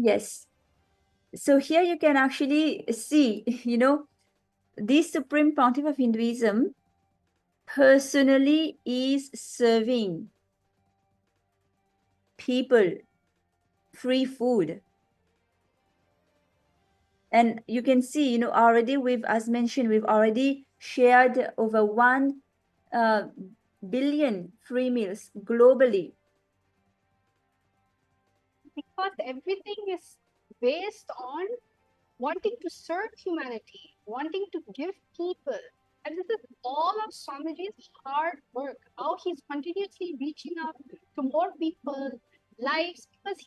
Yes. So here you can actually see, the Supreme Pontiff of Hinduism personally is serving people free food. And you can see, already as mentioned, we've already shared over 1 billion free meals globally. Because everything is based on wanting to serve humanity, wanting to give people. And this is all of Swamiji's hard work, how he's continuously reaching out to more people, lives, because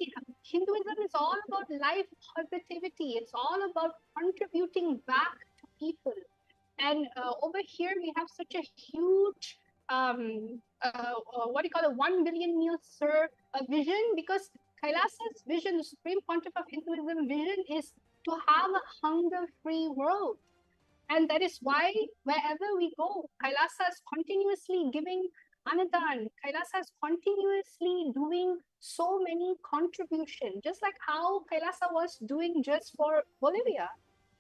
Hinduism is all about life positivity. It's all about contributing back to people. And over here, we have such a huge, what do you call it, 1 billion meals served vision, because Kailasa's vision, the Supreme Pontiff of Hinduism vision, is to have a hunger-free world. And that is why wherever we go, Kailasa is continuously giving Anadan. Kailasa is continuously doing so many contributions, just like how Kailasa was doing just for Bolivia.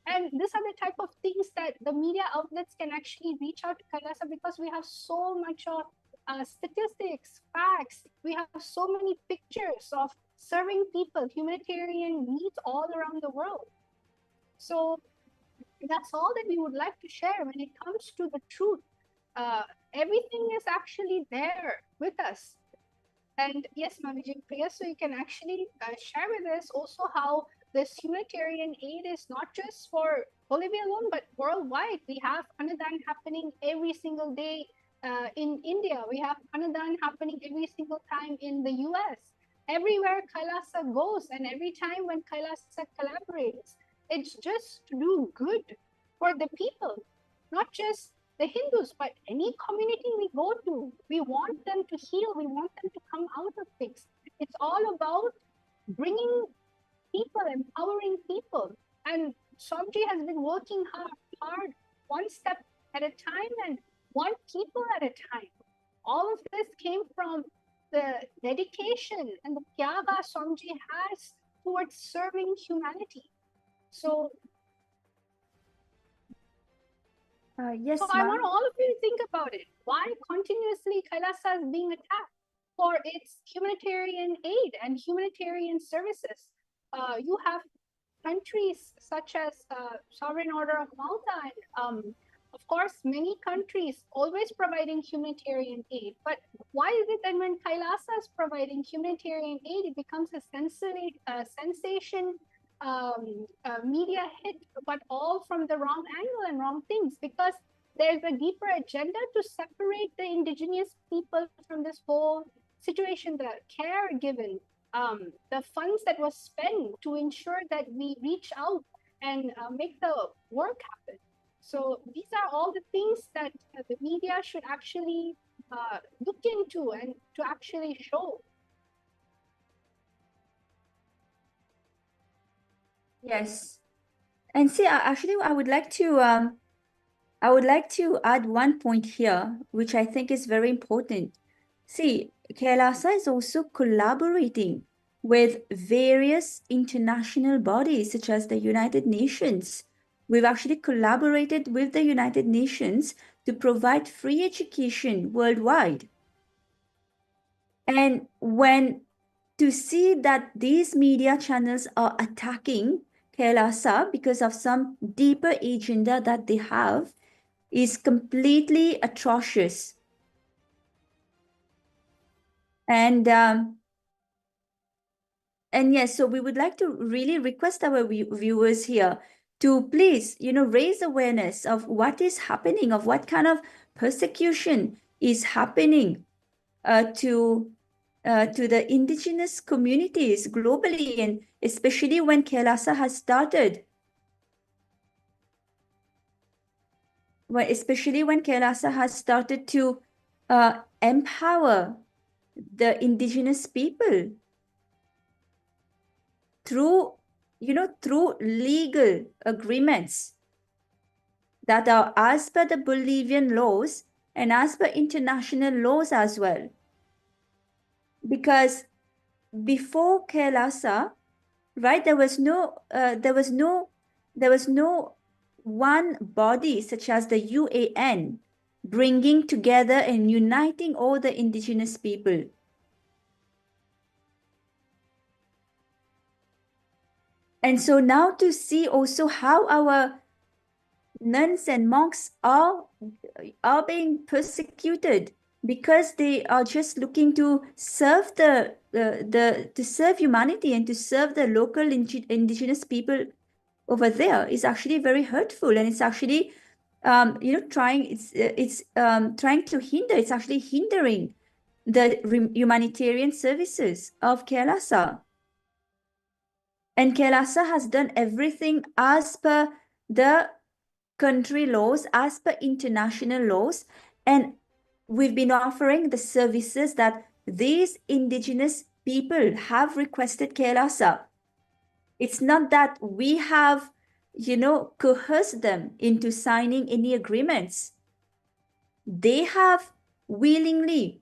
And these are the type of things that the media outlets can actually reach out to Kailasa, because we have so much of statistics, facts. We have so many pictures of serving people, humanitarian needs all around the world. So that's all that we would like to share when it comes to the truth. Everything is actually there with us. And yes, Mavijay Priya, so you can actually share with us also how this humanitarian aid is not just for Bolivia alone, but worldwide. We have Anadan happening every single day in India. We have Anadan happening every single time in the US. Everywhere Kailasa goes, and every time when Kailasa collaborates, it's just to do good for the people, not just the Hindus, but any community we go to. We want them to heal. We want them to come out of things. It's all about bringing people, empowering people. And Swamiji has been working hard, one step at a time and one people at a time. All of this came from the dedication and the tyaga Swamiji has towards serving humanity. So Yes, So I ma'am. want all of you to think about it. Why continuously Kailasa is being attacked for its humanitarian aid and humanitarian services? You have countries such as Sovereign Order of Malta and of course many countries always providing humanitarian aid. But why is it that when Kailasa is providing humanitarian aid, it becomes a sensation media hit, but all from the wrong angle and wrong things, because there's a deeper agenda to separate the indigenous people from this whole situation, the care given, the funds that was spent to ensure that we reach out and make the work happen. So these are all the things that the media should actually look into and to actually show. Yes. And see, actually, I would like to add one point here, which I think is very important. See, Kailasa is also collaborating with various international bodies such as the United Nations. We've actually collaborated with the United Nations to provide free education worldwide. And when to see that these media channels are attacking Kailasa because of some deeper agenda that they have is completely atrocious. And yes, so we would like to really request our viewers here to please, raise awareness of what is happening, of what kind of persecution is happening to the indigenous communities globally, and especially when Kailasa has started. Especially when Kailasa has started to empower the indigenous people through, through legal agreements that are as per the Bolivian laws and as per international laws as well. Because before Kailasa, right? There was no one body such as the UAN bringing together and uniting all the indigenous people. And so now to see also how our nuns and monks are being persecuted because they are just looking to serve the to serve humanity and to serve the local indigenous people over there is actually very hurtful, and it's actually trying it's trying to hinder, it's actually hindering the humanitarian services of Kailasa. And Kailasa has done everything as per the country laws, as per international laws, and we've been offering the services that these indigenous people have requested Kailasa. It's not that we have, coerced them into signing any agreements. They have willingly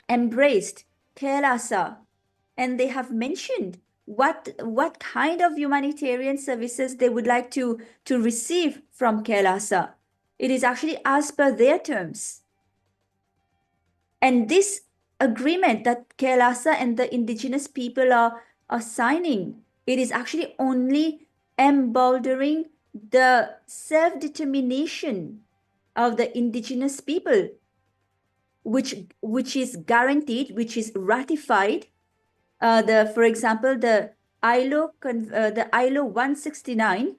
embraced Kailasa, and they have mentioned what kind of humanitarian services they would like to receive from Kailasa. It is actually as per their terms. And this agreement that Kailasa and the indigenous people are signing, it is actually only emboldening the self-determination of the indigenous people, which is guaranteed, which is ratified. For example, the ILO 169,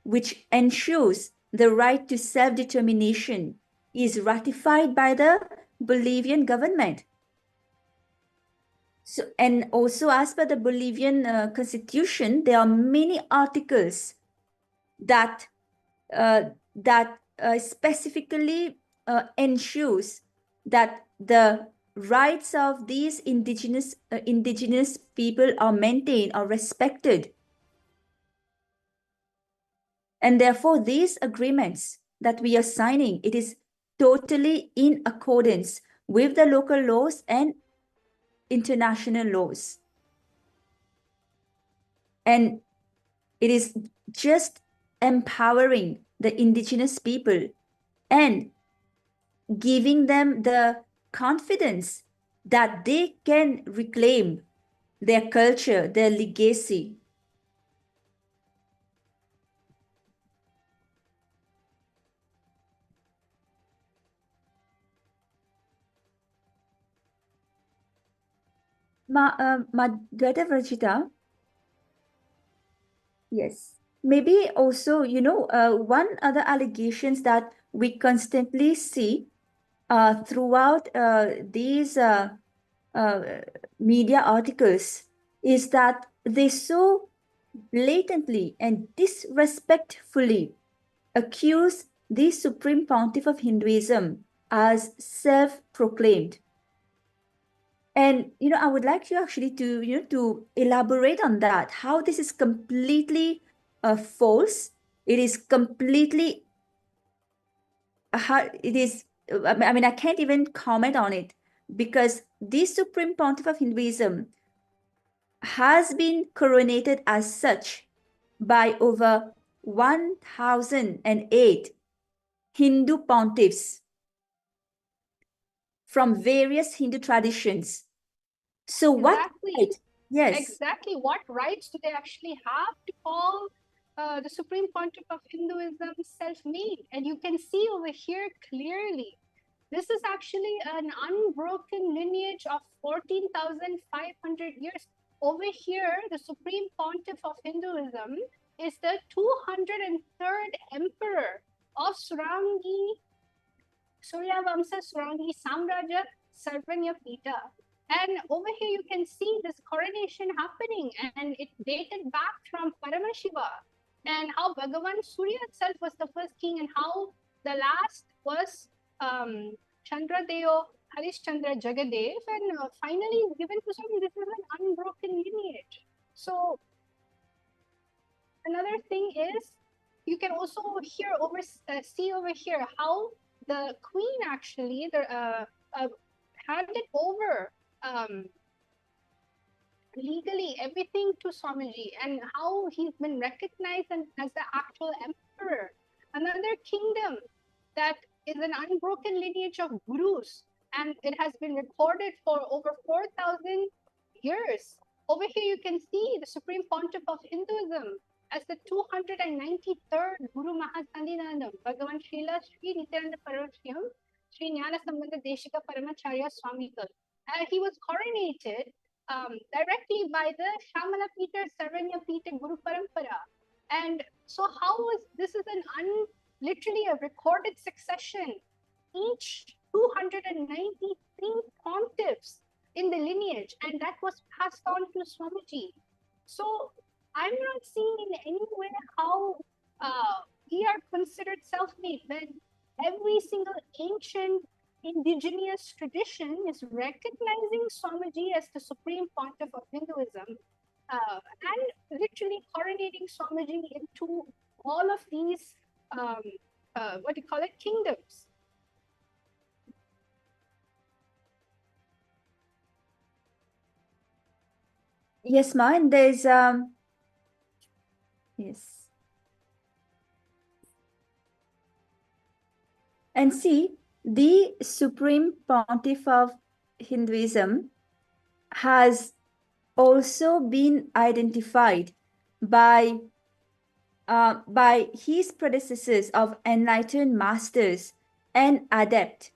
which ensures the right to self-determination, is ratified by the Bolivian government. So, and also as per the Bolivian constitution, there are many articles that specifically ensures that the rights of these indigenous people are maintained, are respected. And therefore, these agreements that we are signing, it is totally in accordance with the local laws and international laws. And it is just empowering the indigenous people and giving them the confidence that they can reclaim their culture, their legacy. Madhveta Vrajita, yes. Maybe also, one other allegations that we constantly see throughout these uh, media articles is that they so blatantly and disrespectfully accuse the Supreme Pontiff of Hinduism as self-proclaimed. And I would like you actually to elaborate on that, how this is completely false. It is completely how it is. I mean, I can't even comment on it because the Supreme Pontiff of Hinduism has been coronated as such by over 1008 Hindu pontiffs from various Hindu traditions. So what Exactly. right? Yes. Exactly. What rights do they actually have to call the Supreme Pontiff of Hinduism self-made? And you can see over here clearly, this is actually an unbroken lineage of 14,500 years. Over here, the Supreme Pontiff of Hinduism is the 203rd emperor of Suryavamsa Surangi Samraja Sarvanya Pita. And over here you can see this coronation happening, and it dated back from Paramashiva, and how Bhagavan Surya itself was the first king, and how the last was Chandradeo Harishchandra Jagadev, and finally given to some. This is an unbroken lineage. So another thing is, you can also see over here how the queen actually handed over um, legally everything to Swamiji and how he's been recognized as the actual emperor. Another kingdom that is an unbroken lineage of gurus, and it has been recorded for over 4,000 years. Over here, you can see the Supreme Pontiff of Hinduism as the 293rd Guru Mahasandinandam, Bhagavan Srila Sri Nityananda Paramashiyam, Sri Jnana Sambandha Deshika Paramacharya Swamigal. He was coronated directly by the Shamala Peter Sarvanya Peter Guru Parampara. And so how was this is literally a recorded succession. Each 293 pontiffs in the lineage, and that was passed on to Swamiji. So I'm not seeing in any way how we are considered self-made when every single ancient indigenous tradition is recognizing Swamiji as the supreme pontiff of Hinduism and literally coronating Swamiji into all of these, what do you call it, kingdoms. Yes, Ma, and there's yes. And see, the Supreme Pontiff of Hinduism has also been identified by his predecessors of enlightened masters and adept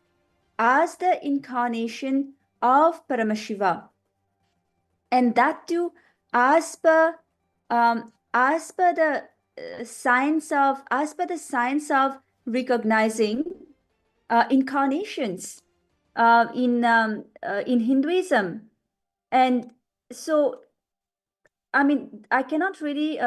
as the incarnation of Paramashiva, and that too as per the science of recognizing incarnations in Hinduism. And so I mean, I cannot really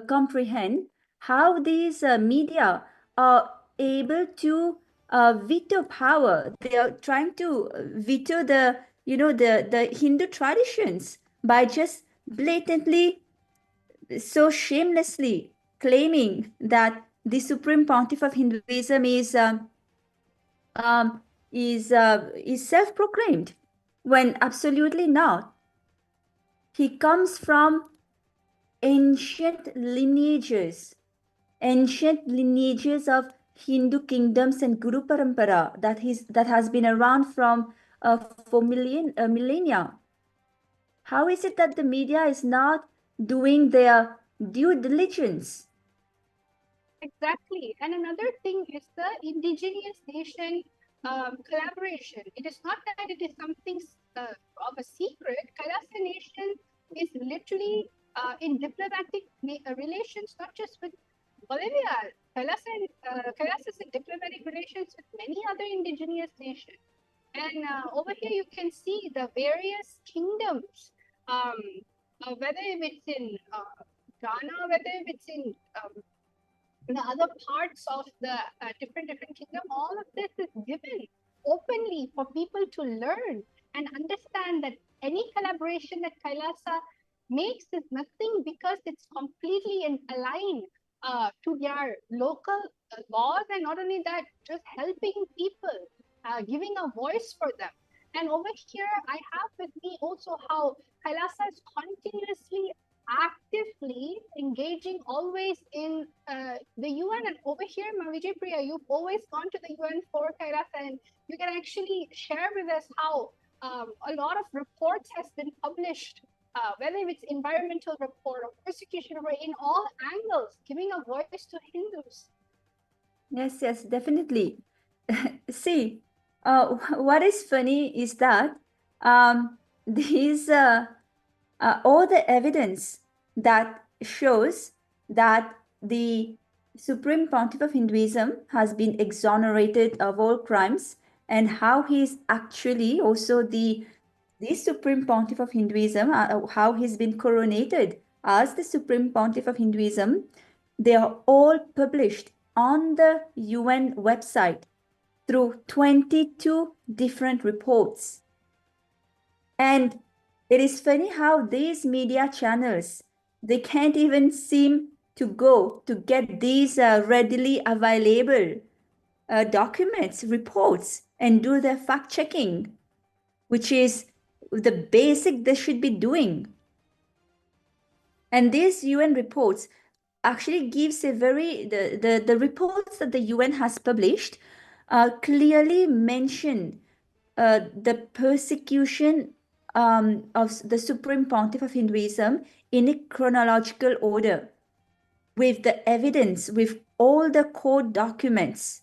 comprehend how these media are able to veto power. They are trying to veto the Hindu traditions by just blatantly, so shamelessly claiming that the Supreme Pontiff of Hinduism um, is self-proclaimed, when absolutely not. He comes from ancient lineages, ancient lineages of Hindu kingdoms and Guru Parampara that has been around for millennia. How is it that the media is not doing their due diligence? Exactly. And another thing is the indigenous nation collaboration. It is not that it is something of a secret. Kailasa nation is literally in diplomatic relations, not just with Bolivia. Kailasa is in diplomatic relations with many other indigenous nations. And over here, you can see the various kingdoms, whether it's in Ghana, whether it's in the other parts of the different kingdom, all of this is given openly for people to learn and understand that any collaboration that Kailasa makes is nothing because it's completely in align to their local laws, and not only that, just helping people, giving a voice for them. And over here, I have with me also how Kailasa is continuously actively engaging always in the UN. And over here, Vijay Priya, you've always gone to the UN for Kailash, and you can actually share with us how a lot of reports has been published, whether it's environmental report or persecution report, in all angles, giving a voice to Hindus. Yes, definitely. See, what is funny is that these all the evidence that shows that the Supreme Pontiff of Hinduism has been exonerated of all crimes, and how he is actually also the Supreme Pontiff of Hinduism, how he's been coronated as the Supreme Pontiff of Hinduism, they are all published on the UN website through 22 different reports. And it is funny how these media channels, they can't even seem to go to get these readily available documents, reports, and do their fact checking, which is the basic they should be doing. And these UN reports actually gives a very the reports that the UN has published clearly mention the persecution of the Supreme Pontiff of Hinduism in a chronological order, with the evidence, with all the court documents,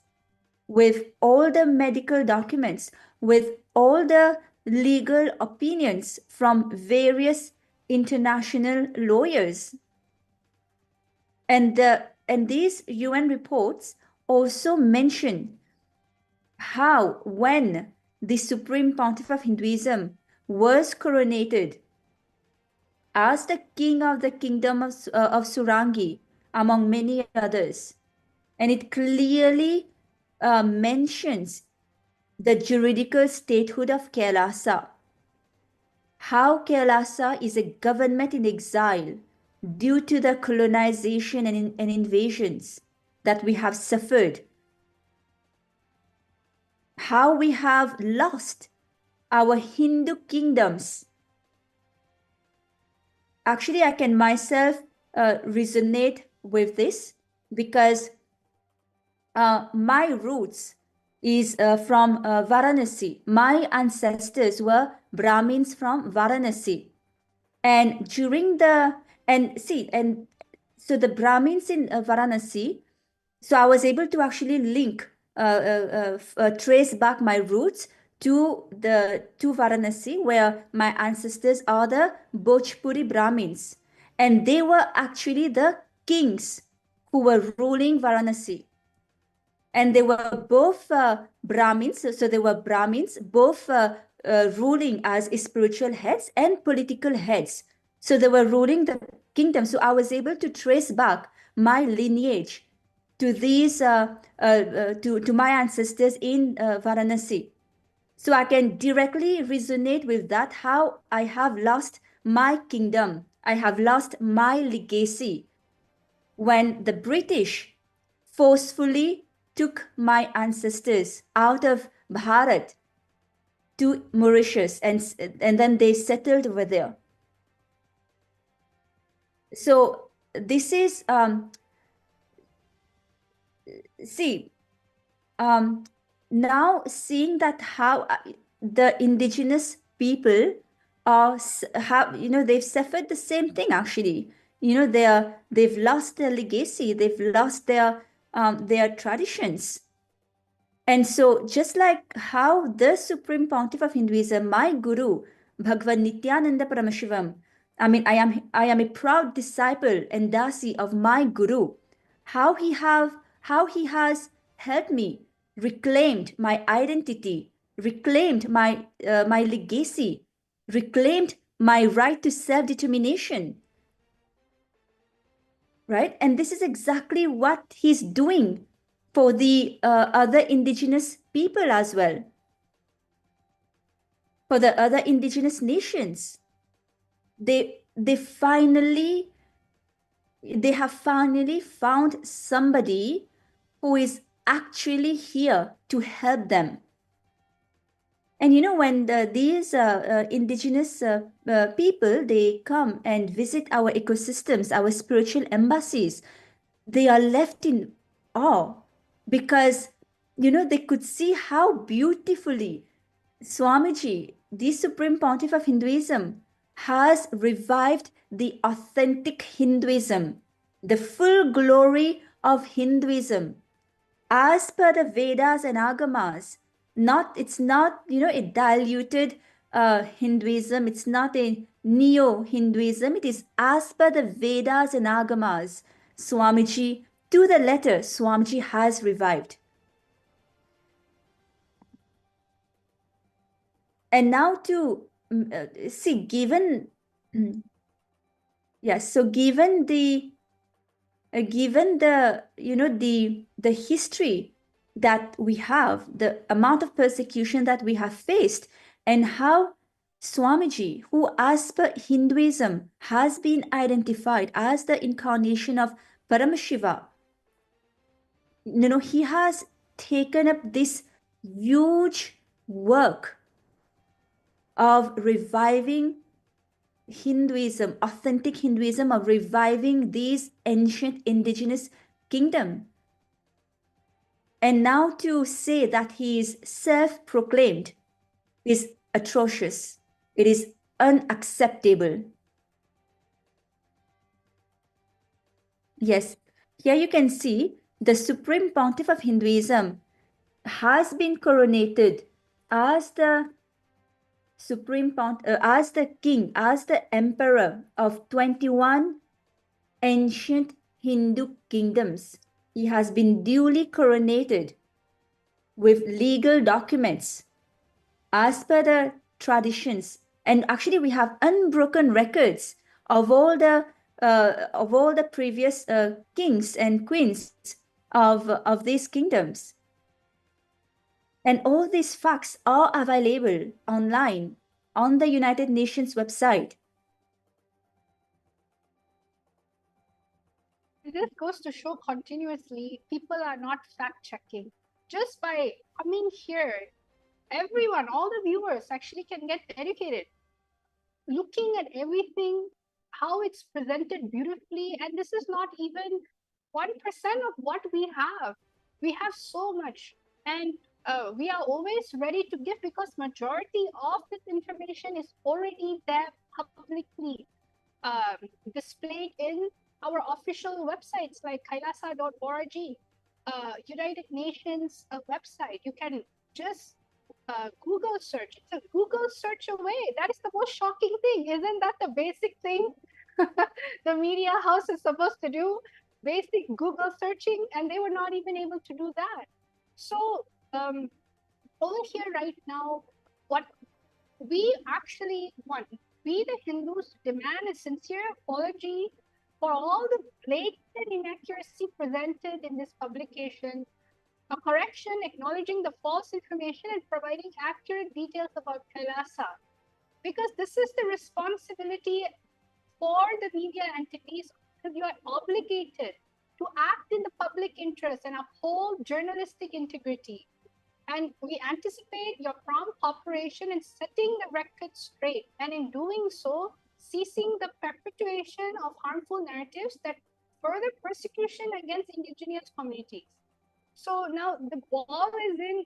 with all the medical documents, with all the legal opinions from various international lawyers. And these UN reports also mention how, when the Supreme Pontiff of Hinduism was coronated as the king of the kingdom of Surangi, among many others, and it clearly mentions the juridical statehood of Kailasa, how Kailasa is a government in exile due to the colonization and invasions that we have suffered, how we have lost our Hindu kingdoms. Actually, I can myself resonate with this because my roots is from Varanasi. My ancestors were Brahmins from Varanasi. And during the, and see, and so the Brahmins in Varanasi, so I was able to actually link, trace back my roots to Varanasi, where my ancestors are the Bhojpuri Brahmins, and they were actually the kings who were ruling Varanasi. And they were both Brahmins, so they were Brahmins, both ruling as spiritual heads and political heads. So they were ruling the kingdom. So I was able to trace back my lineage to these to my ancestors in Varanasi. So I can directly resonate with that, how I have lost my kingdom, I have lost my legacy when the British forcefully took my ancestors out of Bharat to Mauritius, and then they settled over there. So this is see now seeing that how the indigenous people are have, they've suffered the same thing actually. They've lost their legacy, they've lost their traditions. And so, just like how the Supreme Pontiff of Hinduism, my Guru, Bhagwan Nityananda Paramashivam, I am a proud disciple and dasi of my Guru. How he has helped me, reclaimed my identity, reclaimed my legacy, reclaimed my right to self-determination, right? And this is exactly what he's doing for the other indigenous people as well, for the other indigenous nations. They have finally found somebody who is actually here to help them. And when these indigenous people, they come and visit our ecosystems, our spiritual embassies, they are left in awe because they could see how beautifully Swamiji, the Supreme Pontiff of Hinduism, has revived the authentic Hinduism, the full glory of Hinduism as per the Vedas and Agamas. It's not a diluted Hinduism. It's not a neo-Hinduism. It is as per the Vedas and Agamas. Swamiji, to the letter, Swamiji has revived. And now to see, given yes, so given the history that we have, the amount of persecution that we have faced, and how Swamiji, who as per Hinduism has been identified as the incarnation of Paramashiva, he has taken up this huge work of reviving Hinduism, authentic Hinduism, of reviving these ancient indigenous kingdom. And now to say that he is self-proclaimed is atrocious. It is unacceptable. Yes, here you can see the Supreme Pontiff of Hinduism has been coronated as the as the king, as the emperor of 21 ancient Hindu kingdoms. He has been duly coronated with legal documents as per the traditions. And actually, we have unbroken records of all the previous kings and queens of these kingdoms. And all these facts are available online on the United Nations website. And this goes to show continuously people are not fact checking. Just by coming here, everyone, all the viewers actually can get educated, looking at everything, how it's presented beautifully. And this is not even 1% of what we have. We have so much. And we are always ready to give because majority of this information is already there publicly um, displayed in our official websites like kailasa.org, United Nations website. You can just Google search. It's a Google search away. That is the most shocking thing. Isn't that the basic thing the media house is supposed to do? Basic Google searching, and they were not even able to do that. So over here right now, what we actually want, we the Hindus demand a sincere apology for all the blatant inaccuracy presented in this publication, a correction acknowledging the false information and providing accurate details about Kailasa. Because this is the responsibility for the media entities, because you are obligated to act in the public interest and uphold journalistic integrity. And we anticipate your prompt cooperation in setting the record straight, and in doing so, ceasing the perpetuation of harmful narratives that further persecution against indigenous communities. So now the ball is in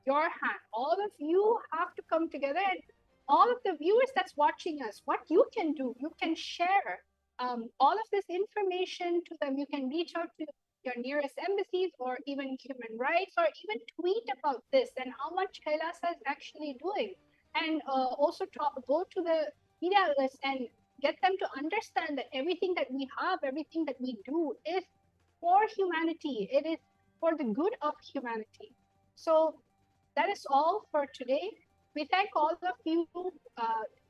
your hand. All of you have to come together, and all of the viewers that's watching us, what you can do, you can share all of this information to them. You can reach out to your nearest embassies or even human rights, or even tweet about this and how much Kailasa is actually doing. And also go to the media outlets and get them to understand that everything that we have, everything that we do is for humanity. It is for the good of humanity. So that is all for today. We thank all of you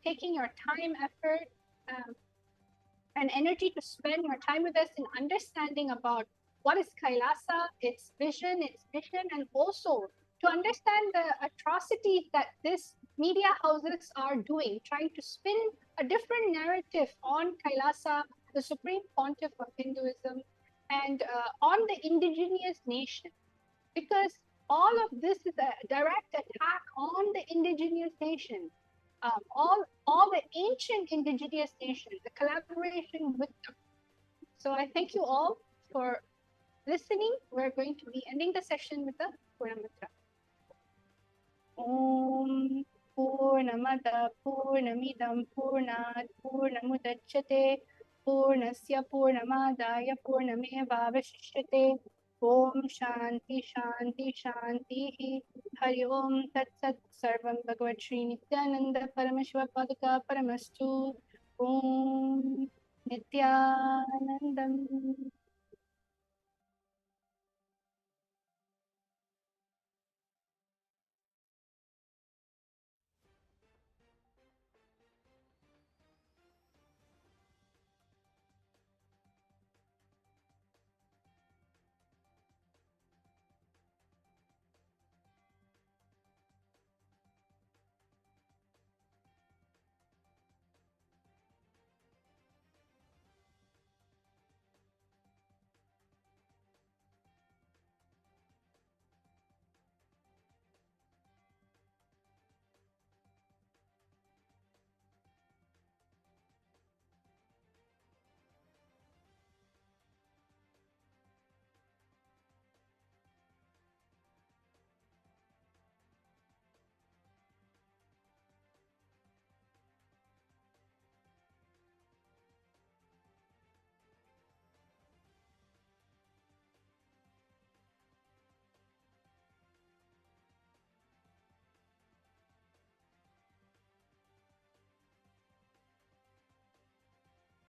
taking your time, effort, um, and energy to spend your time with us in understanding about what is Kailasa, its vision, its mission, and also to understand the atrocities that these media houses are doing, trying to spin a different narrative on Kailasa, the supreme pontiff of Hinduism, and on the indigenous nation, because all of this is a direct attack on the indigenous nations, all the ancient indigenous nations, the collaboration with them. So I thank you all for listening. We're going to be ending the session with the Purnamitra. Om Purnamada Purnamidam Purnat Purnamudachyate Purnasya Purnamadaya Purnamevavashishyate Om Shanti Shanti Shanti Hari Om Tat Sat Sarvam Bhagavad Shri Nityananda Paramashiva Padaka Paramastu Om Nityanandam